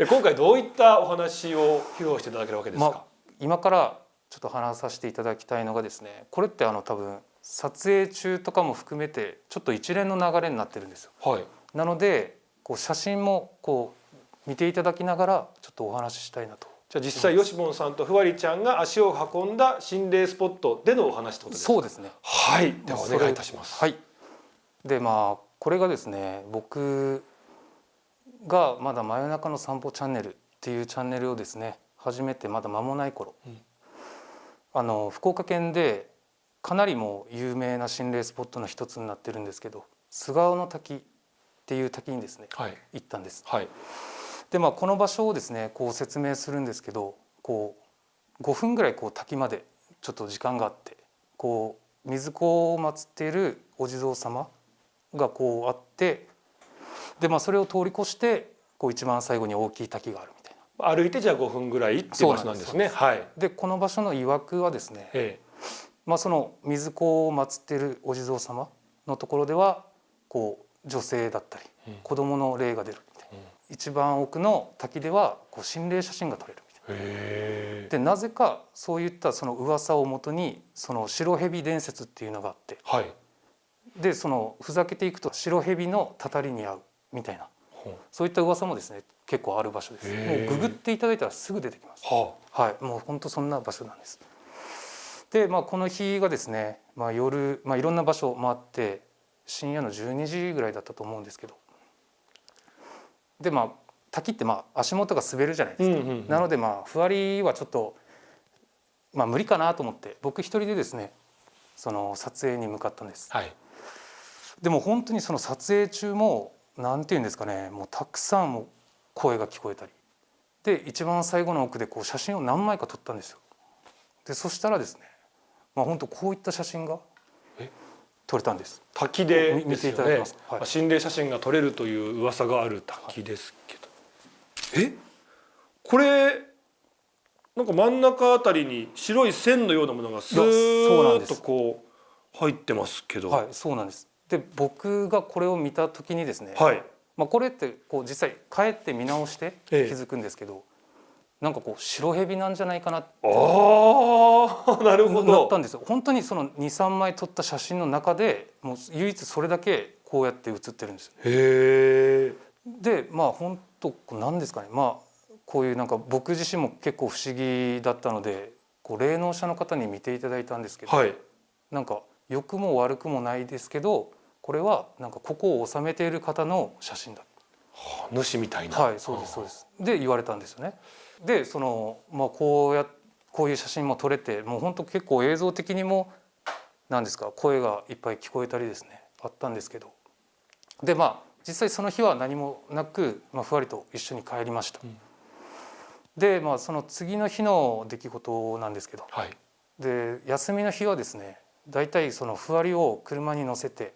今回どういったお話を披露していただけるわけですか？今からちょっと話させていただきたいのがですね、これって多分撮影中とかも含めてちょっと一連の流れになってるんですよ。はい、なので写真も見ていただきながらちょっとお話ししたいなと。じゃあ実際よしぼんさんとふわりちゃんが足を運んだ心霊スポットでのお話ってことですか？そうですね。はい、ではお願いいたします。はい。でこれがですね、僕がまだ真夜中の散歩チャンネルっていうチャンネルをですね始めてまだ間もない頃、福岡県でかなりもう有名な心霊スポットの一つになってるんですけど、菅生の滝っていう滝にですね、はい、行ったんです。はい、でこの場所をですね説明するんですけど、5分ぐらい滝までちょっと時間があって、水子を祀っているお地蔵様があって、でそれを通り越して一番最後に大きい滝があるみたいな。歩いてじゃあ5分ぐらいっていう場所なんですね。はい。でこの場所の曰くはですね、その水子を祀っているお地蔵様のところでは女性だったり、子供の霊が出るみたいな、一番奥の滝では心霊写真が撮れるみたいな。でなぜかそういったその噂をもとにその白蛇伝説っていうのがあって、はい、でふざけていくと白蛇のたたりに合うみたいな、そういった噂もですね結構ある場所です。もうググっていただいたらすぐ出てきます。はい、もう本当そんな場所なんです。でこの日がですね、夜、いろんな場所回って深夜の12時ぐらいだったと思うんですけど、で滝って足元が滑るじゃないですか。なのでふわりはちょっと無理かなと思って僕一人でですねその撮影に向かったんです。はい、でも本当にその撮影中もなんていうんですかね、もうたくさんも声が聞こえたりで、一番最後の奥で写真を何枚か撮ったんですよ。でそしたらですね、本当こういった写真が撮れたんです。滝で見ていただけますか？はい、心霊写真が撮れるという噂がある滝ですけど、これなんか真ん中あたりに白い線のようなものがスーッと入ってますけど。はい、そうなんです。で僕がこれを見た時にですね、はい、これって実際帰って見直して気づくんですけど、なんか白蛇なんじゃないかなってなったんですよ。本当にその 2,3 枚撮った写真の中でもう唯一それだけこうやって写ってるんですよ。へで本当なんですかね、こういうなんか僕自身も結構不思議だったので霊能者の方に見ていただいたんですけど、はい、なんか良くも悪くもないですけど、これはなんかここを収めている方の写真だ。主みたいな。はい、そうですそうです。で言われたんですよね。でこういう写真も撮れて、もう本当結構映像的にも何ですか、声がいっぱい聞こえたりですねあったんですけど、で実際その日は何もなく、ふわりと一緒に帰りました。でその次の日の出来事なんですけど、はい、で休みの日はですね、だいたいそのふわりを車に乗せて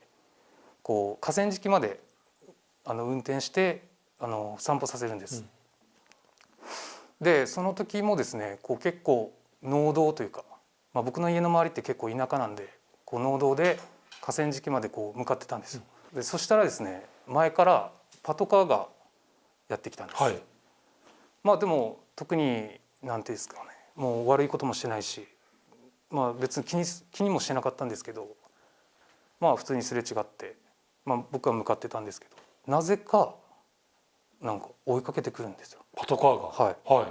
河川敷まで運転して散歩させるんです。でその時もですね結構農道というか、僕の家の周りって結構田舎なんで農道で河川敷まで向かってたんですよ。でそしたらですね、前からパトカーがやってきたんです。はい、でも特に何ていうんですかね、もう悪いこともしてないし、別に気にもしてなかったんですけど、普通にすれ違って、僕は向かってたんですけど、なぜかなんか追いかけてくるんですよ。パトカーが。はい、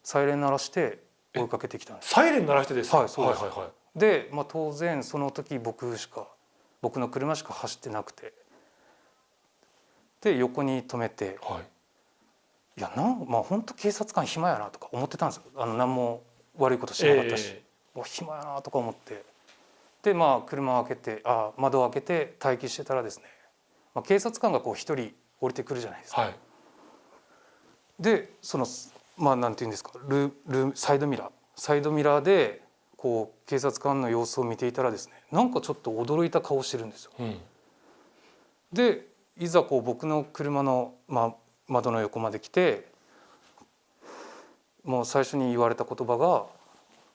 サイレン鳴らして追いかけてきたんです。サイレン鳴らしてですか？はい、そうです。で、当然その時僕の車しか走ってなくて、で横に止めて、いや本当警察官暇やなとか思ってたんですよ。何も悪いことしなかったし、暇やなとか思って、で車を開けて窓を開けて待機してたらですね、警察官が一人降りてくるじゃないですか。でそのなんていうんですか、サイドミラーで警察官の様子を見ていたらですね、なんかちょっと驚いた顔してるんですよ。でいざ僕の車の、窓の横まで来て、もう最初に言われた言葉が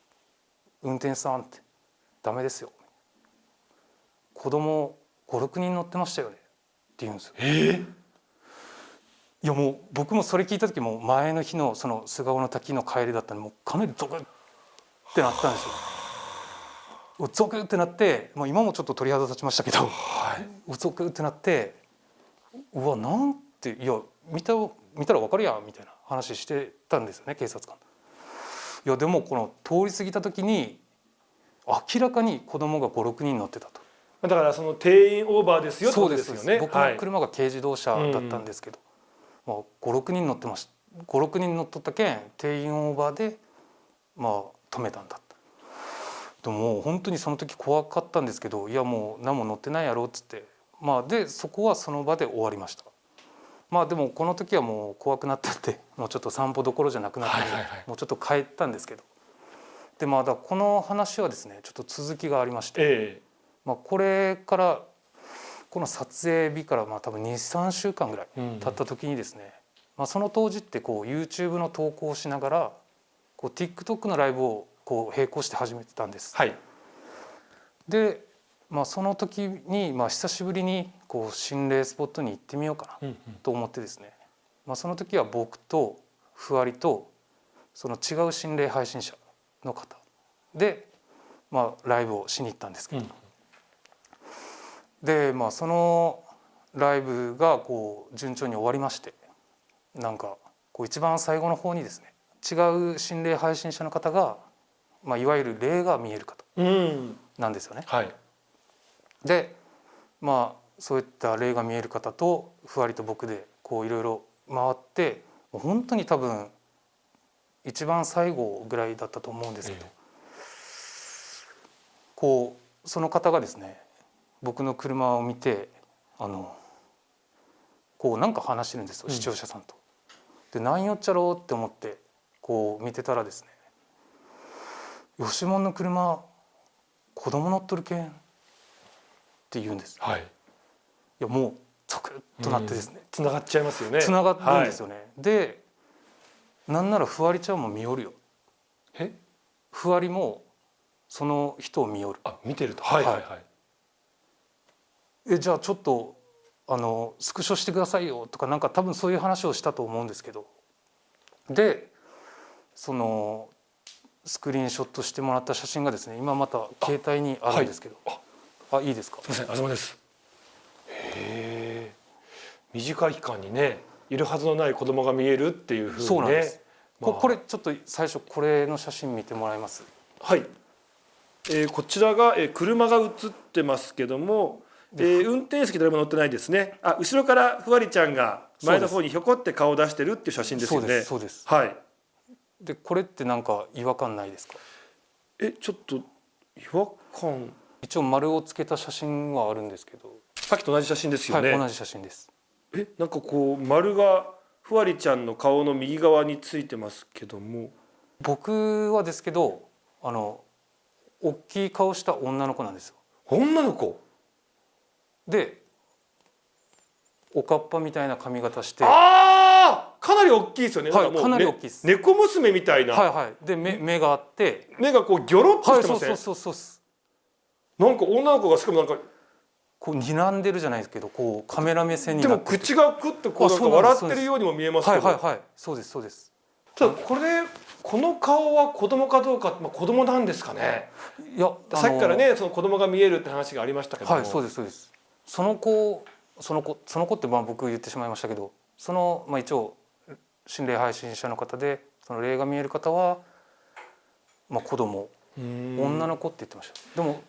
「運転手さんってダメですよ、子供5、6人乗ってましたよね」って言うんですよ。いやもう僕もそれ聞いた時も前の日のその菅生の滝の帰りだったのでもうかなりゾクってなったんですよ。ゾクってなって、まあ、今もちょっと鳥肌立ちましたけど、ゾクってなってうわなんていや見たら分かるやんみたいな話してたんですよね警察官。いやでもこの通り過ぎた時に明らかに子供が56人乗ってたと。だからその定員オーバーですよってことですよね。僕の車が軽自動車だったんですけど、まあ、56人乗ってました。56人乗っとったけん定員オーバーでまあ止めたんだと。でも本当にその時怖かったんですけどいやもう何も乗ってないやろっつってまあでそこはその場で終わりました。まあでもこの時はもう怖くなったってもうちょっと散歩どころじゃなくなったので、もうちょっと帰ったんですけどでまあだこの話はですねちょっと続きがありまして、まあ、これからこの撮影日からまあ多分 2,3 週間ぐらい経った時にですね、まあ、その当時ってこう YouTube の投稿をしながらこう TikTok のライブをこう並行して始めてたんです。で、まあ、その時にまあ久しぶりにこう心霊スポットに行ってみようかなと思ってですね、まあ、その時は僕とふわりとその違う心霊配信者の方で、まあ、ライブをしに行ったんですけど、でまあそのライブがこう順調に終わりましてなんかこう一番最後の方にですね違う心霊配信者の方が、まあ、いわゆる霊が見える方なんですよね。でまあそういった霊が見える方とふわりと僕でこういろいろ回って本当に多分一番最後ぐらいだったと思うんですけど、こうその方がですね僕の車を見てこうなんか話してるんですよ、視聴者さんと。で何よっちゃろうって思ってこう見てたらですね吉門の車子供乗っとるけんって言うんです。いやもうゾクッとなってですね、つながっちゃいますよね。つながるんですよね。でなんならふわりちゃんも見よるよ。ふわりもその人を見よる。見てると。じゃあちょっとスクショしてくださいよとかなんか多分そういう話をしたと思うんですけど、でそのスクリーンショットしてもらった写真がですね今また携帯にあるんですけど、いいですか。すみません、あざまです。短い期間にねいるはずのない子供が見えるっていうふうにね。そうなんです。これちょっと最初これの写真見てもらえます。こちらが車が写ってますけども、運転席誰も乗ってないですね。後ろからふわりちゃんが前の方にひょこって顔を出してるっていう写真ですよね。そうです。でこれってなんか違和感ないですか。ちょっと違和感。一応丸をつけた写真はあるんですけど、さっきと同じ写真ですよね。同じ写真です。なんかこう丸がふわりちゃんの顔の右側についてますけども、僕はですけど大きい顔した女の子なんですよ。女の子でおかっぱみたいな髪型して、かなり大きいですよね。かなり大きいです。猫娘みたいな。で目があって目がこうギョロッとしてません。そうなんか女の子がしかもなんかこう睨んでるじゃないですけどこうカメラ目線にでなっても口がクッとこうなんか笑ってるようにも見えますけど、そうです。ただこの顔は子供かどうか、子供なんですかね。いやさっきからねその子供が見えるって話がありましたけども、そうです。その子って僕言ってしまいましたけど、その一応心霊配信者の方でその霊が見える方は子供女の子って言ってました。でも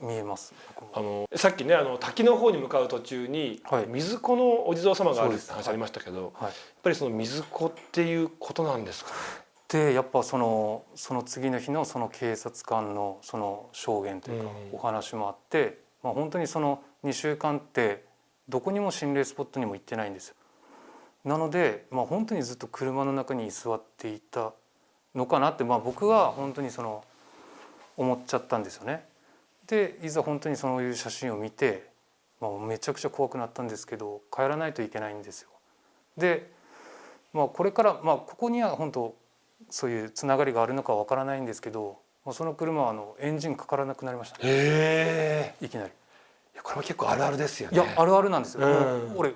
見えます。さっきね滝の方に向かう途中に、水子のお地蔵様があるって話ありましたけど、やっぱりその水子っていうことなんですかね。でやっぱその次の日のその警察官のその証言というかお話もあって、本当にその2週間ってどこにも心霊スポットにも行ってないんですよ。なので本当にずっと車の中に居座っていたのかなって僕は本当に思っちゃったんですよね。でいざ本当にそういう写真を見て、めちゃくちゃ怖くなったんですけど帰らないといけないんですよ。で、これからここには本当そういうつながりがあるのかわからないんですけど、その車はエンジンかからなくなりましたね。いきなり。これは結構あるあるですよね。あるあるなんですよ。俺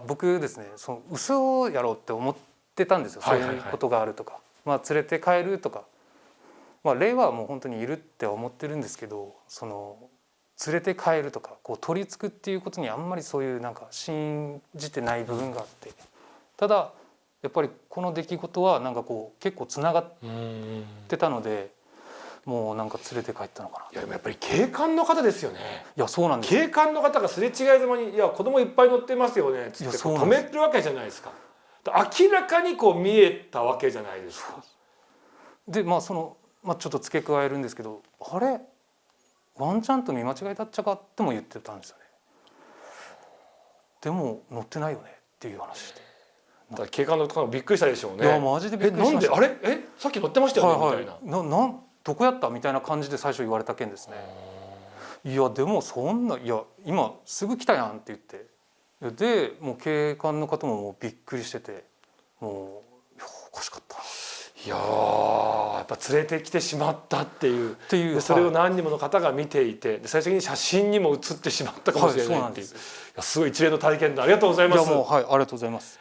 僕ですね、その嘘やろうって思ってたんですよ、そういうことがあるとか、連れて帰るとか、霊はもう本当にいるって思ってるんですけど、その連れて帰るとかこう取り付くっていうことにあんまりそういうなんか信じてない部分があって、ただやっぱりこの出来事はなんかこう結構つながってたので、もうなんか連れて帰ったのかな。いやでもやっぱり警官の方ですよね。いやそうなんです。警官の方がすれ違いざまに「いや子供いっぱい乗ってますよね」っつってこう止めるわけじゃないですか。明らかにこう見えたわけじゃないですか。でちょっと付け加えるんですけど、あれワンちゃんと見間違いだっちゃかっても言ってたんですよね。でも乗ってないよねっていう話で。だから警官の方もびっくりしたでしょうね。いやマジでびっくりしました。なんであれさっき乗ってましたよねみたいな。どこやったみたいな感じで最初言われた件ですね。いやでもそんないや今すぐ来たやんって言って、でもう警官の方ももうびっくりしてて、もうおかしかったな。いややっぱ連れてきてしまったっていうでそれを何人もの方が見ていて、で最終的に写真にも写ってしまったかもしれないっていう、すごい一連の体験でありがとうございます。いやもうありがとうございます。